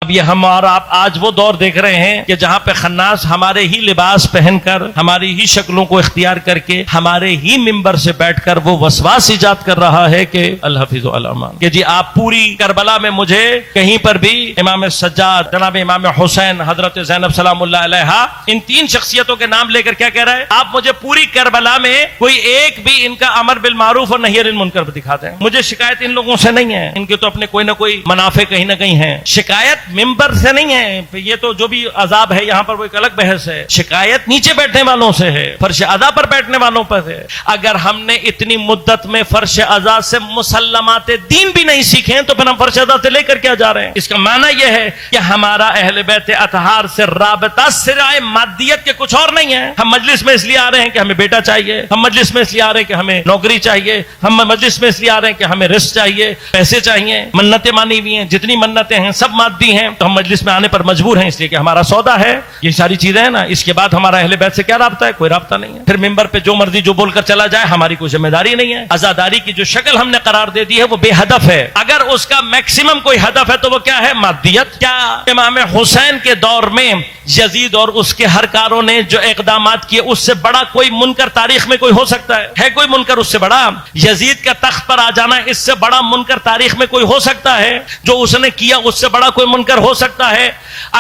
اب یہ ہم اور آپ آج وہ دور دیکھ رہے ہیں کہ جہاں پہ خناس ہمارے ہی لباس پہن کر، ہماری ہی شکلوں کو اختیار کر کے، ہمارے ہی ممبر سے بیٹھ کر وہ وسواس ایجاد کر رہا ہے کہ الحفظ والامان، کہ جی آپ پوری کربلا میں مجھے کہیں پر بھی امام سجاد، جناب امام حسین، حضرت زینب سلام اللہ علیہا، ان تین شخصیتوں کے نام لے کر کیا کہہ رہا ہے؟ آپ مجھے پوری کربلا میں کوئی ایک بھی ان کا امر بالمعروف اور نہی عن المنکر دکھا دیں، مجھے شکایت ان لوگوں سے نہیں ہے، ان کے تو اپنے کوئی نہ کوئی منافع کہیں نہ کہیں ہیں، شکایت ممبر سے نہیں ہے، یہ تو جو بھی عذاب ہے یہاں پر وہ ایک الگ بحث ہے، شکایت نیچے بیٹھنے والوں سے ہے، فرش اعضاء پر بیٹھنے والوں پر ہے۔ اگر ہم نے اتنی مدت میں فرش اعضاء سے مسلمات دین بھی نہیں سیکھے ہیں تو پھر ہم فرش اعضاء سے لے کر کیا جا رہے ہیں؟ اس کا معنی یہ ہے کہ ہمارا اہل بیت اطہار سے رابطہ سوائے مادیت کے کچھ اور نہیں ہے۔ ہم مجلس میں اس لیے آ رہے ہیں کہ ہمیں بیٹا چاہیے، ہم مجلس میں اس لیے آ رہے ہیں کہ ہمیں نوکری چاہیے، ہم مجلس میں اس لیے آ رہے ہیں کہ ہمیں رزق چاہیے، پیسے چاہیے، منتیں مانی ہوئی ہیں، جتنی منتیں ہیں سب مادی ہیں، تو ہم مجلس میں آنے پر مجبور ہیں اس لیے کہ ہمارا سودا ہے، یہ ساری چیزیں ہیں نا۔ اس کے بعد ہمارا اہل بیت سے کیا رابطہ ہے؟ کوئی رابطہ نہیں ہے۔ پھر ممبر پہ جو مرضی جو بول کر چلا جائے، ہماری کوئی ذمہ داری نہیں ہے۔ عزاداری کی جو شکل ہم نے قرار دے دی ہے وہ بے ہدف ہے، اگر اس کا میکسیمم کوئی ہدف ہے تو وہ کیا ہے؟ مادیت۔ کیا امام حسین کے دور میں یزید اور اس کے ہرکاروں نے جو اقدامات کیے اس سے بڑا کوئی منکر تاریخ میں کوئی ہو سکتا ہے؟ ہے کوئی منکر اس سے بڑا؟ یزید کا تخت پر آ جانا اس سے بڑا منکر تاریخ میں کوئی ہو سکتا ہے؟ جو اس نے کیا اس سے بڑا کوئی منکر ہو سکتا ہے؟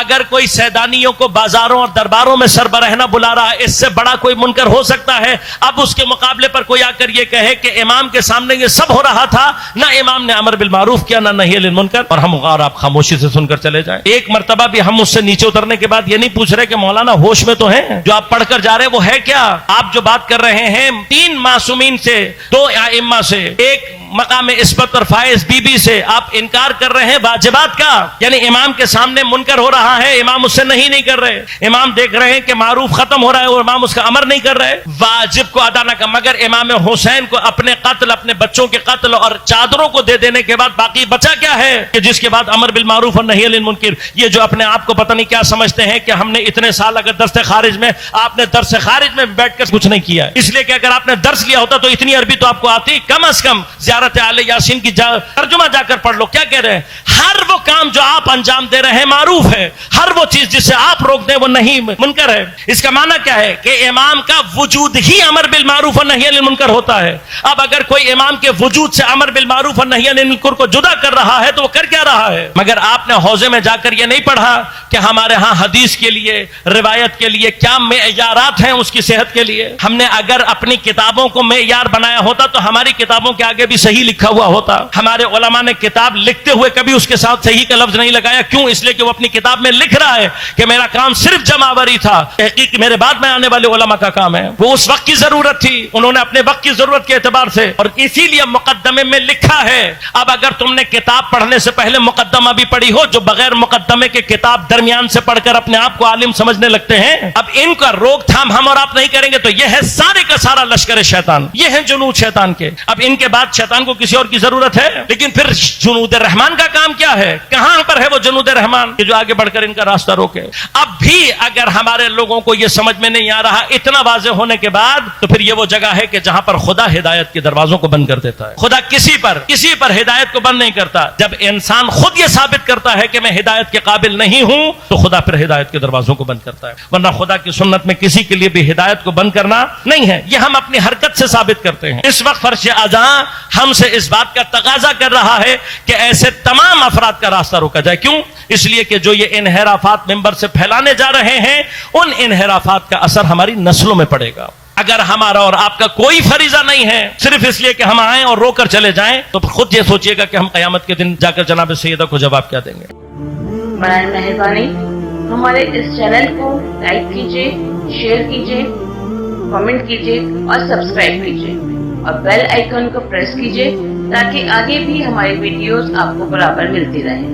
اگر کوئی سیدانیوں کو بازاروں اور درباروں میں سربراہ نہ بلا رہا ہے، اس سے بڑا کوئی منکر ہو سکتا ہے؟ اب اس کے مقابلے پر کوئی آ کر یہ کہے کہ امام کے سامنے یہ سب ہو رہا تھا، نہ امام نے امر بالمعروف کیا نہ نہی عن المنکر، اور ہم غور آپ خاموشی سے سن کر چلے جائیں۔ ایک مرتبہ بھی ہم اس سے نیچے اترنے کے بعد یہ نہیں پوچھ رہے کہ مولانا ہوش میں تو ہیں؟ جو آپ پڑھ کر جا رہے ہیں وہ ہے کیا؟ آپ جو بات کر رہے ہیں تین معصومین سے، دو ائمہ سے، ایک مقام عصمت اور فائز بی بی سے، آپ انکار کر رہے ہیں واجبات کا، یعنی امام کے سامنے منکر ہو رہا ہے، امام اس سے نہیں کر رہے، امام دیکھ رہے ہیں کہ معروف ختم ہو رہا ہے اور امام اس کا امر نہیں کر رہے، واجب کو ادا نہ کر۔ مگر امام حسین کو اپنے قتل، اپنے بچوں کے قتل اور چادروں کو دے دینے کے بعد باقی بچا کیا ہے کہ جس کے بعد امر بالمعروف اور نہی عن المنکر؟ یہ جو اپنے آپ کو پتہ نہیں کیا سمجھتے ہیں کہ ہم نے اتنے سال اگر درس خارج میں، آپ نے درس خارج میں بیٹھ کر کچھ نہیں کیا ہے، اس لیے کہ اگر آپ نے درس لیا ہوتا تو اتنی عربی تو آپ کو آتی، کم از کم زیارت آل یاسین کی ترجمہ جا کر پڑھ لو۔ کیا کہہ رہے ہیں؟ ہر وہ کام جو آپ انجام دے رہے ہیں معروف ہے، ہر وہ چیز جسے آپ روک دیں وہ نہیں منکر ہے۔ اس کا معنی کیا ہے کہ امام کا وجود ہی امر بالمعروف اور نہی عن المنکر ہوتا ہے۔ اب اگر کوئی امام کے وجود سے امر بالمعروف اور نہی عن المنکر کو جدا کر رہا ہے تو وہ کر کیا رہا ہے؟ مگر آپ نے حوضے میں جا کر یہ نہیں پڑھا کہ ہمارے ہاں حدیث کے لیے، روایت کے لیے کیا معیارات ہیں اس کی صحت کے لیے۔ ہم نے اگر اپنی کتابوں کو معیار بنایا ہوتا تو ہماری کتابوں کے آگے بھی صحیح لکھا ہوا ہوتا۔ ہمارے علماء نے کتاب لکھتے ہوئے کبھی اس کے ساتھ صحیح کا لفظ نہیں لگایا، کیوں؟ اس لیے کہ وہ اپنی کتاب میں لکھ رہا ہے کہ میرا کام صرف جمعوری تھا، تحقیق میرے بعد میں آنے والے علماء کا کام ہے۔ وہ اس وقت کی ضرورت تھی، انہوں نے اپنے وقت کی ضرورت کے اعتبار سے، اور اسی لیے مقدمے میں لکھا ہے۔ اب اگر تم نے کتاب پڑھنے سے پہلے مقدمہ بھی پڑھی ہو، جو بغیر مقدمے کے کتاب درمیان سے پڑھ کر اپنے آپ کو عالم سمجھنے لگتے ہیں، اب ان کا روک تھام ہم اور آپ نہیں کریں گے تو یہ ہے سارے کا سارا لشکر شیطان، یہ ہے جنود شیطان کے۔ اب ان کے بعد شیطان کو کسی اور کی ضرورت ہے؟ لیکن پھر جنود رحمان کا کام کیا ہے؟ کہاں پر ہے وہ جنود رحمان کہ جو آگے بڑھ کر ان کا راستہ روکے؟ اب بھی اگر ہمارے لوگوں کو یہ سمجھ میں نہیں آ رہا اتنا واضح ہونے کے بعد، تو پھر یہ وہ جگہ ہے کہ جہاں پر خدا ہدایت کے دروازوں کو بند کر دیتا ہے۔ خدا کسی پر ہدایت کو بند نہیں کرتا۔ جب انسان خود یہ ثابت کرتا ہے کہ میں ہدایت کے قابل نہیں ہوں تو خدا پھر ہدایت کے دروازوں کو بند کرتا ہے، ورنہ خدا کی سنت میں کسی کے لیے بھی ہدایت کو بند کرنا نہیں ہے، یہ ہم اپنی حرکت سے ثابت کرتے ہیں۔ اس وقت فرش اذاں ہم سے اس بات کا تقاضا کر رہا ہے کہ ایسے تمام افراد کا راستہ روکا جائے۔ کیوں؟ اس لیے کہ جو یہ انحرافات ممبر سے پھیلانے جا رہے ہیں، ان انحرافات کا اثر ہماری نسلوں میں پڑے گا۔ اگر ہمارا اور آپ کا کوئی فریضہ نہیں ہے صرف اس لیے کہ ہم آئیں اور رو کر چلے جائیں، تو خود یہ سوچئے گا کہ ہم قیامت کے دن جا کر جناب سیدہ کو جواب کیا دیں گے۔ برائے مہربانی ہمارے اس چینل کو لائک کیجیے، شیئر کیجیے، کمنٹ کیجیے اور سبسکرائب کیجیے، اور بیل آئیکن کو پریس کیجیے تاکہ آگے بھی ہماری ویڈیوز آپ کو برابر ملتی رہیں۔